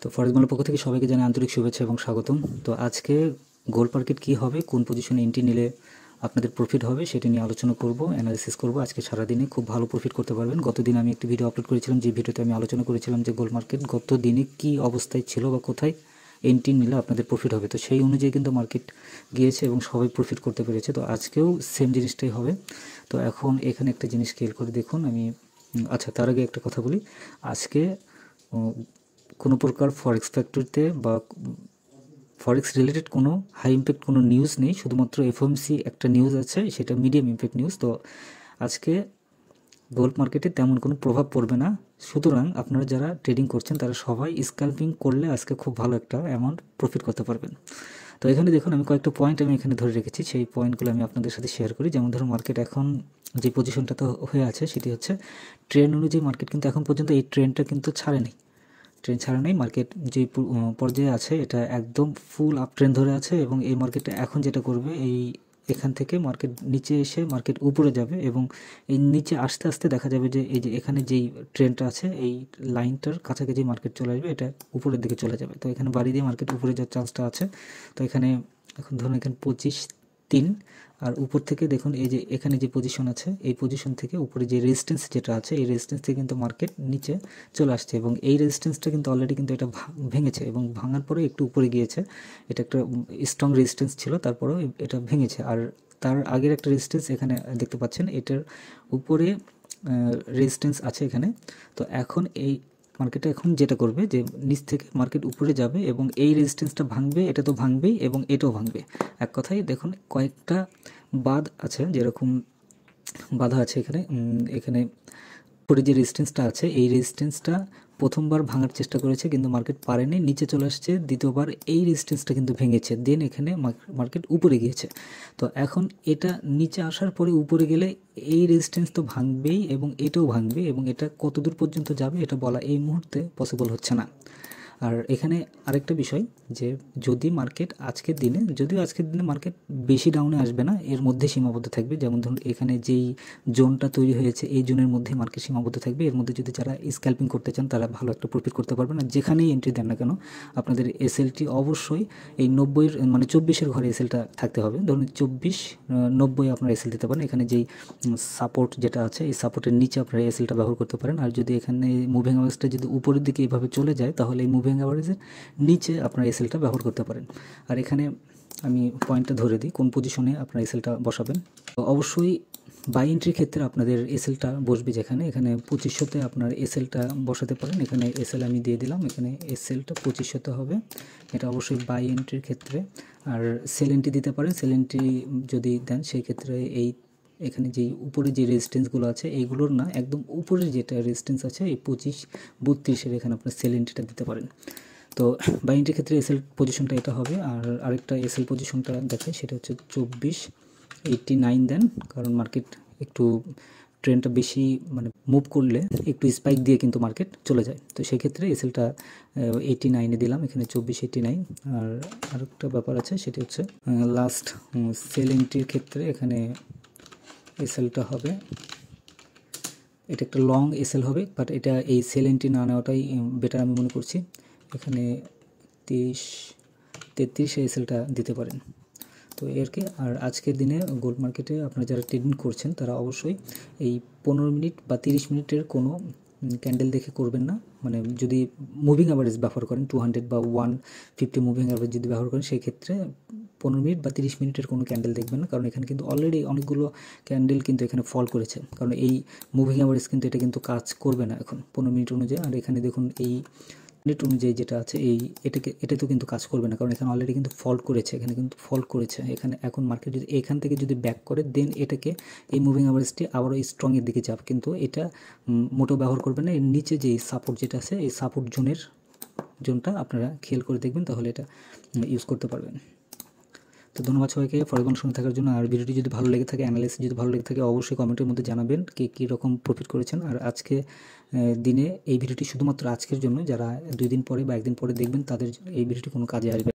তো ফরেক্স বাংলার পক্ষ থেকে সবাইকে জানাই আন্তরিক শুভেচ্ছা এবং স্বাগতম। তো আজকে গোল্ড মার্কেট কী হবে, কোন পজিশনে এন্ট্রি নিলে আপনাদের প্রফিট হবে সেটা নিয়ে আলোচনা করব, অ্যানালিসিস করব। আজকে সারাদিনে খুব ভালো প্রফিট করতে পারবেন। গত দিন আমি একটি ভিডিও আপলোড করেছিলাম, যে ভিডিওতে আমি আলোচনা করেছিলাম যে গোল্ড মার্কেট গত দিনে কী অবস্থায় ছিল বা কোথায় এন্ট্রি নিলে আপনাদের প্রফিট হবে। তো সেই অনুযায়ী কিন্তু মার্কেট গিয়েছে এবং সবাই প্রফিট করতে পেরেছে। তো আজকেও সেম জিনিসটাই হবে। তো এখন এখানে একটা জিনিস খেয়াল করে দেখুন, আমি তার আগে একটা কথা বলি। আজকে কোনো প্রকার ফরেক্স ফ্যাক্টরিতে বা ফরেক্স রিলেটেড কোনো হাই ইম্প্যাক্ট কোনো নিউজ নেই, শুধুমাত্র এফওএমসি একটা নিউজ আছে, সেটা মিডিয়াম ইম্প্যাক্ট নিউজ। তো আজকে গোল্ড মার্কেটে তেমন কোনো প্রভাব পড়বে না। সুতরাং আপনারা যারা ট্রেডিং করছেন তারা সবাই স্ক্যাল্পিং করলে আজকে খুব ভালো একটা অ্যামাউন্ট প্রফিট করতে পারবেন। তো এখানে দেখুন, আমি কয়েকটা পয়েন্ট আমি এখানে ধরে রেখেছি, সেই পয়েন্টগুলো আমি আপনাদের সাথে শেয়ার করি। যেমন ধরুন, মার্কেট এখন যে পজিশনটাতে হয়ে আছে সেটি হচ্ছে ট্রেন্ড অনুযায়ী মার্কেট কিন্তু এখন পর্যন্ত এই ট্রেন্ডটা কিন্তু ছাড়েনি। ট্রেন্ড ছাড়া নেই, মার্কেট যে পর্যায়ে আছে এটা একদম ফুল আপ ট্রেন্ড ধরে আছে। এবং এই মার্কেটটা এখন যেটা করবে, এখান থেকে মার্কেট নিচে এসে মার্কেট উপরে যাবে এবং এই নিচে আস্তে আস্তে দেখা যাবে যে এই যে এখানে যেই ট্রেন্ডটা আছে এই লাইনটার কাছাকাছি মার্কেট চলে আসবে, এটা উপরের দিকে চলে যাবে। তো এখানে বাড়ি দিয়ে মার্কেট উপরে যাওয়ার চান্সটা আছে। তো এখানে এখন ধরুন এখানে 25-3, আর উপর থেকে দেখুন এই যে এখানে যে পজিশন আছে, এই পজিশন থেকে উপরে যে রেজিস্ট্যান্স যেটা আছে, এই রেজিস্ট্যান্স থেকে কিন্তু মার্কেট নিচে চলে আসছে এবং এই রেজিস্ট্যান্সটা কিন্তু অলরেডি কিন্তু এটা ভেঙেছে এবং ভাঙার পরে একটু উপরে গিয়েছে। এটা একটা স্ট্রং রেজিস্ট্যান্স ছিল, তারপরেও এটা ভেঙেছে। আর তার আগের একটা রেজিস্ট্যান্স এখানে দেখতে পাচ্ছেন, এটার উপরে রেজিস্ট্যান্স আছে এখানে। তো এখন এই মার্কেটে এখন যেটা করবে যে নিচ থেকে মার্কেট উপরে যাবে এবং এই রেজিস্ট্যান্সটা ভাঙবে, এটা তো ভাঙবেই এবং এটাও ভাঙবে। এক কথায় দেখুন কয়েকটা বাদ আছে, যেরকম বাধা আছে এখানে। এখানে উপরে যে রেজিস্ট্যান্সটা আছে, এই রেজিস্ট্যান্সটা প্রথমবার ভাঙার চেষ্টা করেছে কিন্তু মার্কেট পারেনি, নিচে চলে আসছে। দ্বিতীয়বার এই রেজিস্ট্যান্সটা কিন্তু ভেঙেছে, দেন এখানে মার্কেট উপরে গিয়েছে। তো এখন এটা নিচে আসার পরে উপরে গেলে এই রেজিস্ট্যান্স তো ভাঙবেই এবং এটাও ভাঙবে, এবং এটা কতদূর পর্যন্ত যাবে এটা বলা এই মুহূর্তে পসিবল হচ্ছে না। আর এখানে আরেকটা বিষয়, যে যদি মার্কেট আজকের দিনে, যদিও আজকের দিনে মার্কেট বেশি ডাউনে আসবে না, এর মধ্যে সীমাবদ্ধ থাকবে। যেমন ধরুন এখানে যেই জোনটা তৈরি হয়েছে এই জোনের মধ্যে মার্কেট সীমাবদ্ধ থাকবে। এর মধ্যে যদি যারা স্ক্যাল্পিং করতে চান তারা ভালো একটা প্রফিট করতে পারবেন। আর যেখানেই এন্ট্রি দেন না কেন, আপনাদের এসএলটি অবশ্যই এই 90 মানে 24-এর ঘরে এসএলটা থাকতে হবে। ধরুন 24-90 আপনারা এসএল দিতে পারেন। এখানে যেই সাপোর্ট যেটা আছে, এই সাপোর্টের নিচে আপনারা এসএলটা ব্যবহার করতে পারেন। আর যদি এখানে মুভিং অ্যাভারেজটা যদি উপরের দিকে এইভাবে চলে যায়, তাহলে এই মুভিং অ্যাভারেজের নিচে আপনারা এসএলটা ব্যবহার করতে পারেন। আর এখানে আমি পয়েন্টটা ধরে দিই কোন পজিশনে আপনারা এসএলটা বসাবেন। তো অবশ্যই বাই এন্ট্রির ক্ষেত্রে আপনাদের এসএলটা বসবে যেখানে, এখানে 2500-তে আপনার এসএলটা বসাতে পারেন। এখানে এসএল আমি দিয়ে দিলাম, এখানে এসএলটা 2500-তে হবে। এটা অবশ্যই বাই এন্ট্রির ক্ষেত্রে। আর সেল এন্ট্রি দিতে পারেন। সেল এন্ট্রি যদি দেন সেই ক্ষেত্রে এখানে যেই উপরে যে রেজিস্ট্যান্সগুলো আছে এইগুলোর না, একদম উপরের যেটা রেজিস্ট্যান্স আছে এই 25-32-এর, এখানে আপনার সেল এন্ট্রিটা দিতে পারেন। তো বাই এন্ট্রির ক্ষেত্রে এসএল পজিশনটা এটা হবে। আর আরেকটা এসএল পজিশনটা দেখে, সেটা হচ্ছে 24.89 দেন, কারণ মার্কেট একটু ট্রেন্ডটা বেশি মানে মুভ করলে একটু স্পাইক দিয়ে কিন্তু মার্কেট চলে যায়। তো সেক্ষেত্রে এসএলটা 89-এ দিলাম, এখানে 24.89। আর আরেকটা ব্যাপার আছে, সেটি হচ্ছে লাস্ট সেল এন্ট্রির ক্ষেত্রে এখানে এসএলটা হবে, এটা একটা লং এসএল হবে, বাট এটা এই সেল এন্ট্রি না নেওয়াটাই বেটার আমি মনে করছি। এখানে 33 এসএলটা দিতে পারেন। তো এর কি, আর আজকের দিনে গোল্ড মার্কেটে আপনারা যারা ট্রেডিং করছেন তারা অবশ্যই এই 15 মিনিট বা 30 মিনিটের কোনো ক্যান্ডেল দেখে করবেন না। মানে যদি মুভিং অ্যাভারেজ ব্যবহার করেন 200 বা 150 মুভিং অ্যাভারেজ যদি ব্যবহার করেন, সেই ক্ষেত্রে 15 মিনিট বা 30 মিনিটের কোনো ক্যান্ডেল দেখবেন না, কারণ এখানে কিন্তু অলরেডি অনেকগুলো ক্যান্ডেল কিন্তু এখানে ফল করেছে। কারণ এই মুভিং অ্যাভারেজ কিন্তু এটা কিন্তু কাজ করবে না এখন 15 মিনিট অনুযায়ী। আর এখানে দেখুন এই মিনিট অনুযায়ী যেটা আছে এটা তো কিন্তু কাজ করবে না, কারণ এখানে অলরেডি কিন্তু ফল্ট করেছে, এখানে কিন্তু ফল্ট করেছে। এখানে এখন মার্কেট যদি এখান থেকে যদি ব্যাক করে, দেন এটাকে এই মুভিং অ্যাভারেজটি আবারও স্ট্রংয়ের দিকে যাবে, কিন্তু এটা মোটেও ব্যবহার করবে না। এর নিচে যে সাপোর্ট যেটা আছে, এই সাপোর্ট জোনটা আপনারা খেয়াল করে দেখবেন, তাহলে এটা ইউজ করতে পারবেন। তো ধন্যবাদ সবাইকে ফরেক্স বাংলা সঙ্গে থাকার জন্য। আর ভিডিওটি যদি ভালো লেগে থাকে, অ্যানালাইসিস যদি ভালো লেগে থাকে, অবশ্যই কমেন্টের মধ্যে জানাবেন কে কী রকম প্রফিট করেছেন। আর আজকে দিনে এই ভিডিওটি শুধুমাত্র আজকের জন্য, যারা 2 দিন পরে বা 1 দিন পরে দেখবেন তাদের এই ভিডিওটি কোনো কাজে আসবে।